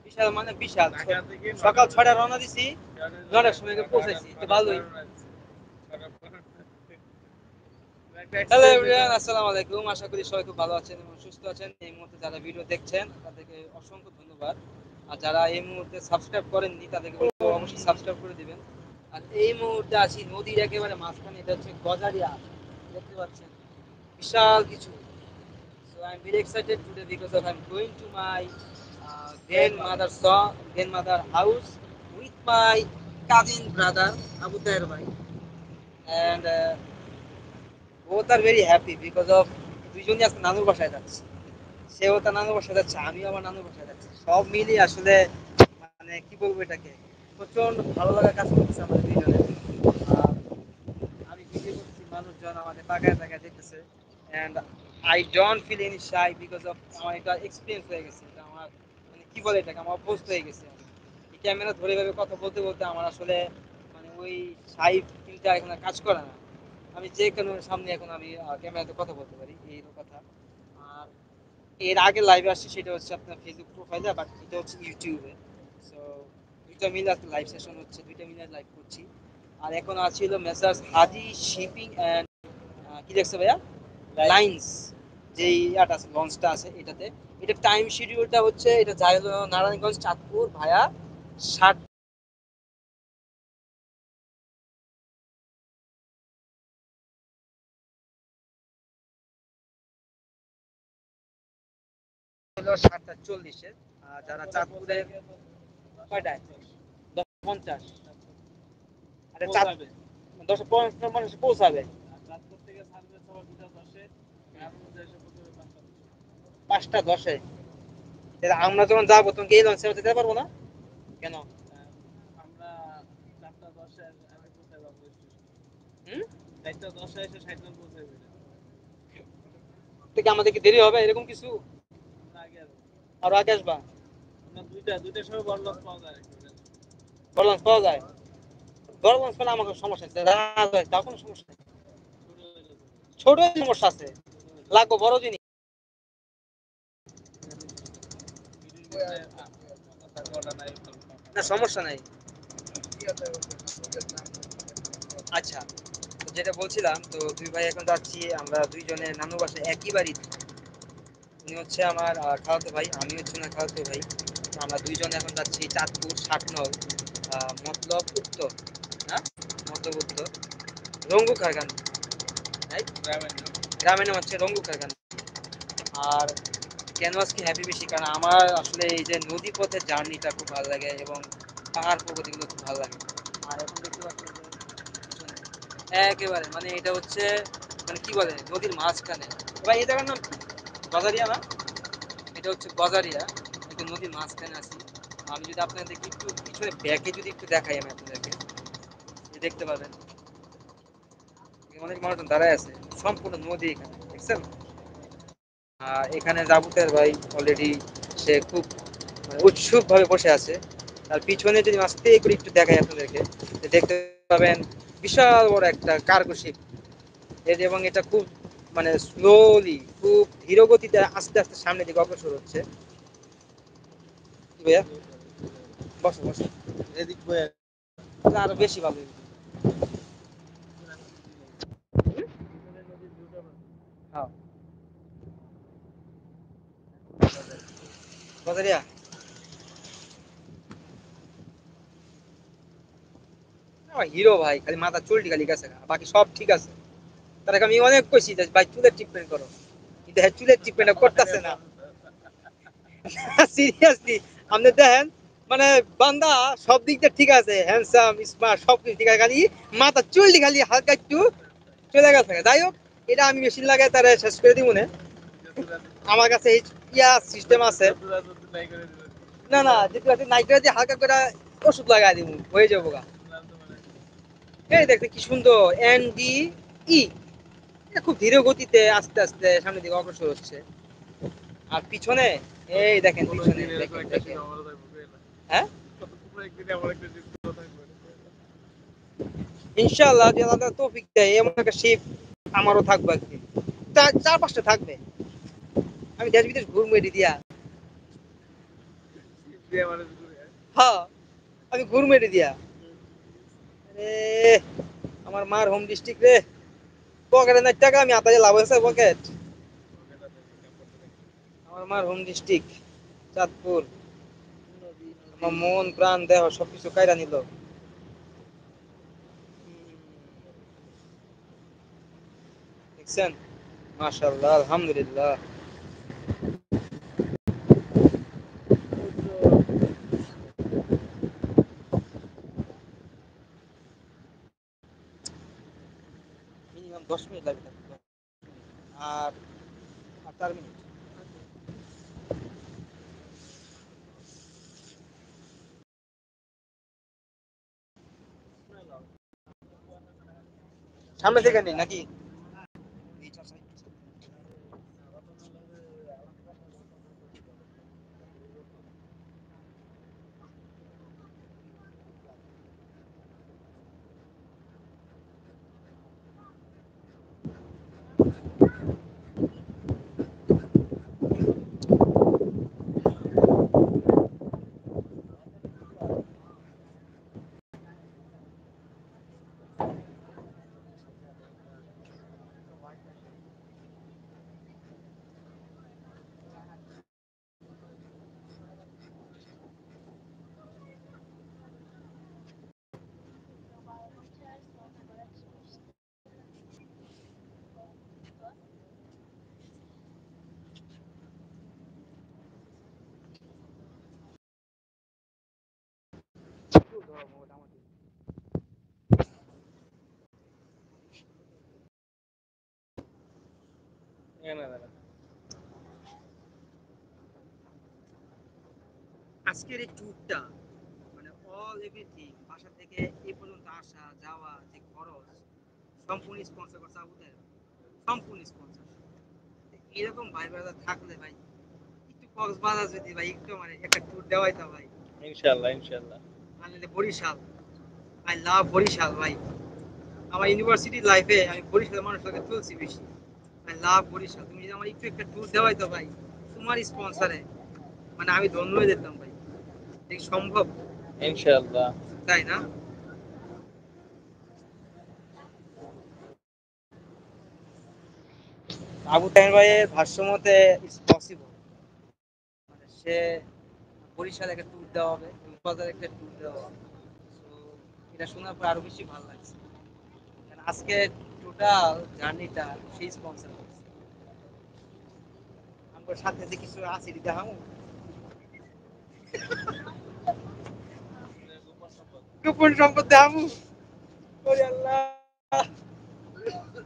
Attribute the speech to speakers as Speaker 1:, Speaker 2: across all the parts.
Speaker 1: বিশাল মানে বিশাল। সকাল 6টায় রওনা দিছি, 9টার সময় পৌঁছাইছি, তো ভালোই। হ্যালো এভরিওয়ান, আসসালামু আলাইকুম। আশা করি সবাই খুব ভালো আছেন এবং সুস্থ আছেন। এই মুহূর্তে যারা ভিডিও দেখছেন তাদেরকে অসংখ্য ধন্যবাদ। আর যারা এই মুহূর্তে সাবস্ক্রাইব করেননি তাদেরকে বলবো অবশ্যই সাবস্ক্রাইব করে দিবেন। আর এই মুহূর্তে আছি নদীর একেবারে মাঝখানে, এটা হচ্ছে গজারিয়া, দেখতে পাচ্ছেন বিশাল কিছু। So I'm very excited today because of I'm going to my grandmother house with my cousin brother Abu Taher bhai, and both are very happy because of দুইজনই আজকে নানুর বাসায় যাচ্ছে। সেও তার নানুর বাসায় যাচ্ছে, আমিও আমার নানুর বাসায় যাচ্ছি। সব মিলিয়ে আসলে মানে কি বলবো, এটাকে প্রচন্ড ভালো লাগা কাজ করতেছে আমাদের দুইজনের। আর আমি ভিডিও করতেছি, মানুষজন আমাদের তাকায় তাকায় দেখতেছে, and I don't feel any shy because of আমার এটা এক্সপিরিয়েন্স হয়ে গেছে। এটা আমার মানে কি বলে, এটাকে আমার অভ্যস্ত হয়ে গেছে। এই ক্যামেরা ধরে ভাবে কথা বলতে বলতে আমার আসলে মানে ওই শাই ফিলটা এখন আর কাজ করে না। আমি যে কোনো সামনে এখন আমি ক্যামেরাতে কথা বলতে পারি, এই হলো কথা। আর এর আগে লাইভে আসছি, সেটা হচ্ছে আপনার ফেসবুক প্রোফাইলে, বাট এটা হচ্ছে ইউটিউবে। সো দুইটা মিলে আজকে লাইভ সেশন হচ্ছে, দুইটা মিলে লাইভ করছি। আর এখন আছে হলো মেসার্স হাজি শিপিং অ্যান্ড কি দেখছে ভাইয়া, লাইন্স, যে ইয়াটা আছে, লঞ্চটা আছে এটাতে। এটা টাইম শিডিউলটা হচ্ছে, এটা যায় হলো নারায়ণগঞ্জ চাঁদপুর ভায়া 7 হলো 7:40-এ। যারা চাঁদপুরে কয়টায় 10:50, আরে চাঁদ 10:50 মানুষ পৌঁছাবে, 5:10-এ। আমরা যখন যাবো তখন এই লঞ্চে যেতে পারবো না কেন? হুম, তো কি আমাদের কি দেরি হবে এরকম কিছু? আরো আগে আসবা? বড় লঞ্চ পাওয়া যায়? বড় লঞ্চ পেলে আমাকে সমস্যা আছে, রাত হয় তাও কোনো সমস্যা নেই। ছোট সমস্যা আছে, লাগবো বড় জিনিস। না সমস্যা নাই। আচ্ছা, তো যেটা বলছিলাম, তো দুই ভাই এখন যাচ্ছি আমরা দুইজনে নানু বাসায় একই বাড়িতে। উনি হচ্ছে আমার খালাতো ভাই, আমি হচ্ছে না খালাতো ভাই। তো আমরা দুইজনে এখন যাচ্ছি চাঁদপুর 7 নং মতলব উত্তর, হ্যাঁ মতলব উত্তর, রঙ্গু কারখানা। গ্রামের নাম হচ্ছে রঙ্গু কারখানা। আর কেন আজকে হ্যাপি বেশি, কারণ আমার আসলে এই যে নদী পথের জার্নিটা খুব ভালো লাগে এবং পাহাড় পর্বত এগুলো খুব ভালো লাগে। আর এখন দেখতে পাচ্ছেন যে পিছনে একেবারে মানে এটা হচ্ছে মানে কি বলে নদীর মাঝখানে। ভাই এই জায়গার নাম কি? গজারিয়া না? এটা হচ্ছে গজারিয়া, একটু নদীর মাঝখানে আছি। আমি যদি আপনাদেরকে একটু পিছনে ব্যাকে যদি একটু দেখাই, আমি আপনাদেরকে দেখতে পাবেন অনেক মানুষজন দাঁড়ায় আছে, সম্পূর্ণ নদী এখানে দেখছেন। এখানে জাবুতের ভাই অলরেডি সে খুব উৎসুক ভাবে বসে আছে। তার পিছনে যদি আস্তে করে একটু দেখাই আপনাদেরকে, দেখতে পাবেন বিশাল বড় একটা কার্গো শিপ। এবং এটা খুব মানে স্লোলি, খুব ধীর গতিতে আস্তে আস্তে সামনের দিকে অগ্রসর হচ্ছে। ভাইয়া বসো বসো, এদিক বয়ে আরো বেশি ভালো। হ্যাঁ গজারিয়া হিরো ভাই, খালি মাথা চুলটি খালি গেছে, বাকি সব ঠিক আছে। তার আগে আমি অনেক কইছি যে ভাই চুলের ট্রিটমেন্ট করো, কিন্তু হ্যাঁ চুলের ট্রিটমেন্ট করতেছে না। সিরিয়াসলি আপনি দেখেন, মানে বান্দা সব দিক দিয়ে ঠিক আছে, হ্যান্ডসাম স্মার্ট সব কিছু ঠিক আছে, খালি মাথা চুলটি খালি হালকা একটু চলে গেছে। যাই হোক, এটা আমি মেশিন লাগাই তারা শেষ করে দিব না। আমার কাছে এই ইয়া সিস্টেম আছে। না না, যেতে নাইটে দিয়ে হালকা করে ওষুধ লাগাই দিব, হয়ে যাবো গা। এই দেখতে কি সুন্দর, NDE। এটা খুব ধীর গতিতে আস্তে আস্তে সামনের দিকে অগ্রসর হচ্ছে। আর পিছনে এই দেখেন, পিছনে দেখেন দেখেন, হ্যাঁ ইনশাআল্লাহ যে আল্লাহ তৌফিক দেয় এমন একটা শিপ আমারও থাকবে একদিন, 4-5টা থাকবে। আমি দেশ বিদেশ ঘুরবো এটি দিয়া। হ্যাঁ আমি ঘুরমেটে দিয়া রে আমার মার হোম ডিস্ট্রিক্ট রে পকেটে না টাকা আমি আতাজে লাভ হয়েছে পকেট আমার মার হোম ডিস্ট্রিক্ট চাঁদপুর আমার মন প্রাণ দেহ সবকিছু কাইরা নিল দেখছেন মাশাআল্লাহ আলহামদুলিল্লাহ মিনিমাম 10 মিনিট লাগবে আর 4 মিনিট সামনে থেকে নেই নাকি আজকের এই ট্যুরটা মানে অল এভরিথিং বাসা থেকে এই পর্যন্ত আসা যাওয়া যে খরচ সম্পূর্ণ স্পন্সর করছে আবুদের সম্পূর্ণ স্পন্সর এরকম ভাই ব্রাদার থাকলে ভাই একটু কক্সবাজার যদি ভাই একটু মানে একটা ট্যুর দেওয়াই তো ভাই ইনশাআল্লাহ ইনশাআল্লাহ মানে বরিশাল আই লাভ বরিশাল ভাই আমার ইউনিভার্সিটি লাইফে আমি বরিশালের মানুষের সাথে চলছি বেশি আই লাভ বরিশাল তুমি যদি আমার একটু একটা ট্যুর দেওয়াই তো ভাই তোমার স্পন্সরে মানে আমি ধন্য হয়ে যেতাম ভাই দেখ সম্ভব ইনশাআল্লাহ তাই না আবু তাহের ভাইয়ের ভাষ্য মতে ইটস পসিবল মানে সে বরিশালে একটা ট্যুর দেওয়া হবে কক্সবাজারে একটা ট্যুর দেওয়া হবে তো এটা শোনার পর আরো বেশি ভালো লাগছে কারণ আজকে টোটাল জার্নিটা সেই স্পন্সর করছে আমার সাথে যে কিছু আছে দিতে হামু গোপন সম্পদ দেখামু ওরে আল্লাহ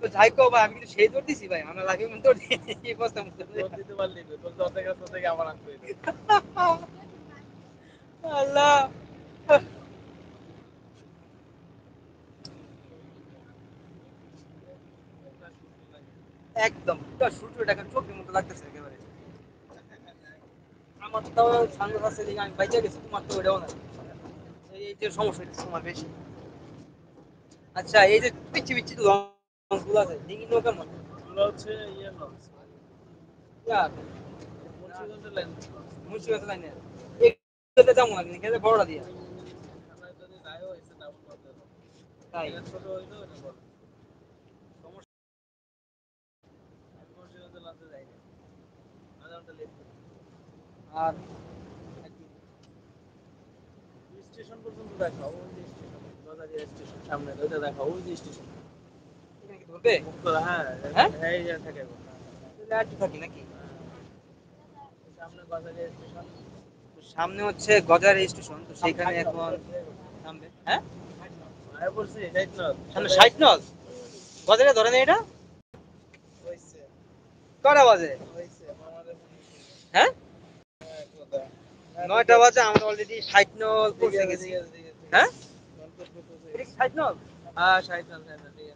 Speaker 1: তো যাই কো ভাই আমি কিন্তু সেই দৌড় দিছি ভাই আমরা লাগে মন দৌড় দিছি এই বস্তা মতো দৌড় দিতে পারলি তো তোর দশ থেকে আমার আনতে হইলো আল্লাহ একদম পুরো সূর্যটা এখন চোখের মতো লাগতেছে একেবারে আমার তো তাও সানগ্লাস আছে দিকে আমি বাইচা গেছি তোমার তো ওটাও না এই যে সমস্যা হচ্ছে তোমার বেশি আচ্ছা এই যে পিচ্ছি পিচ্ছি লঞ্চ গুলো আছে ডিঙি নৌকা মতো এগুলো হচ্ছে ইয়ে লঞ্চ ইয়ার মুন্সিগঞ্জের লাইন মুন্সিগঞ্জের লাইনে এগুলোতে যাবো না কিন্তু বড়টা দিয়া যদি যাইও এসে ডাবল করতে তাই ছোট হইলো এটা বড় সমস্যা মুন্সিগঞ্জের লাঞ্চে যাই না আধা ঘন্টা লেট আর স্টেশন পর্যন্ত দেখা ওই যে স্টেশন গজারিয়া স্টেশন সামনে ওইটা দেখা ওই যে স্টেশন এখানে কি ধরবে মুক্তরা হ্যাঁ হ্যাঁ এই জায়গা থাকে তাহলে আর কি থাকি নাকি সামনে গজারিয়া স্টেশন সামনে হচ্ছে গজারিয়া স্টেশন তো সেখানে এখন নামবে হ্যাঁ আয় বলছি 60 নল সামনে 60 নল গজারিয়া ধরে নেই এটা হইছে কটা বাজে হইছে হ্যাঁ 9টা বাজে আমরা অলরেডি 60 নল পৌঁছে গেছি হ্যাঁ 60 নল হ্যাঁ 60 নল ঠিক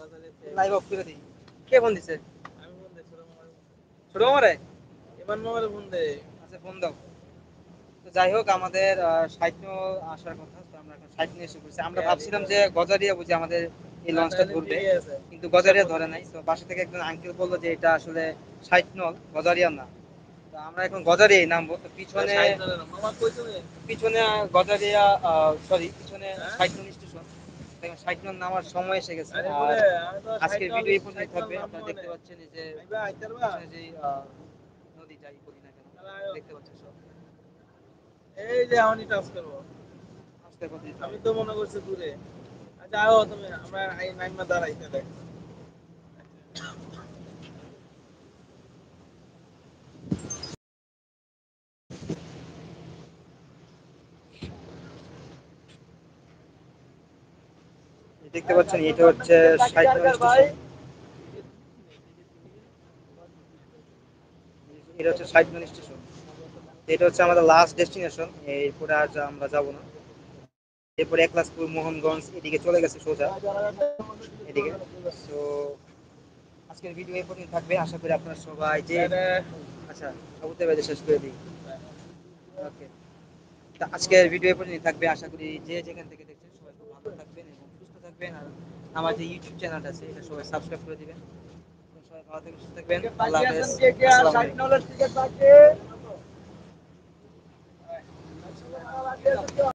Speaker 1: আছে লাইভ অফ করে দিই কে ফোন দিছে আমি ফোন দিই ছোট মামারে এবার মামারে ফোন দে আচ্ছা ফোন দাও তো যাই হোক আমাদের 60 নল আসার কথা তো আমরা এখন 60 নিয়ে এসে পড়ছি আমরা ভাবছিলাম যে গজারিয়া বুঝি আমাদের এই লঞ্চটা ধরবে কিন্তু গজারিয়া ধরে নাই তো বাসা থেকে একজন আঙ্কেল বললো যে এটা আসলে 60 নল গজারিয়া না তো আমরা এখন গজারিয়ায় নামবো। তো পিছনে পিছনে গজারিয়া, সরি পিছনে 60 নং স্টেশন। দেখেন 60 নং নামার সময় এসে গেছে। আর আজকের ভিডিও এই পর্যন্ত থাকবে। আপনারা দেখতে পাচ্ছেন এই যে পিছনে যে নদী যাই বলি না কেন দেখতে পাচ্ছেন সব।
Speaker 2: এই যে আমি টাচ করবো,
Speaker 1: আস্তে কথা
Speaker 2: আমি তো মনে করছি দূরে। আচ্ছা আও তুমি, আমরা এই নাইমা দাঁড়াই তাহলে।
Speaker 1: দেখতে পাচ্ছেন এটা হচ্ছে 60 নং স্টেশন। এটা হচ্ছে 60 নং স্টেশন। এটা হচ্ছে আমাদের লাস্ট ডেস্টিনেশন। এরপরে আর আমরা যাব না। এরপরে একলাসপুর, মোহনগঞ্জ এদিকে চলে গেছে সোজা এদিকে। তো আজকের ভিডিও এই পর্যন্ত থাকবে। আশা করি আপনারা সবাই যে আচ্ছা সবুজের বাজে শেষ করে দিই। ওকে, তা আজকের ভিডিও এই পর্যন্ত থাকবে। আশা করি যে যেখান থেকে দেখছেন সবাই খুব ভালো থাকবেন এবং সুস্থ থাকবেন। আর আমার যে ইউটিউব চ্যানেলটা আছে এটা সবাই সাবস্ক্রাইব করে দিবেন। তো সবাই ভালো থাকবেন, সুস্থ থাকবেন। আল্লাহ হাফেজ। আসসালামু আলাইকুম।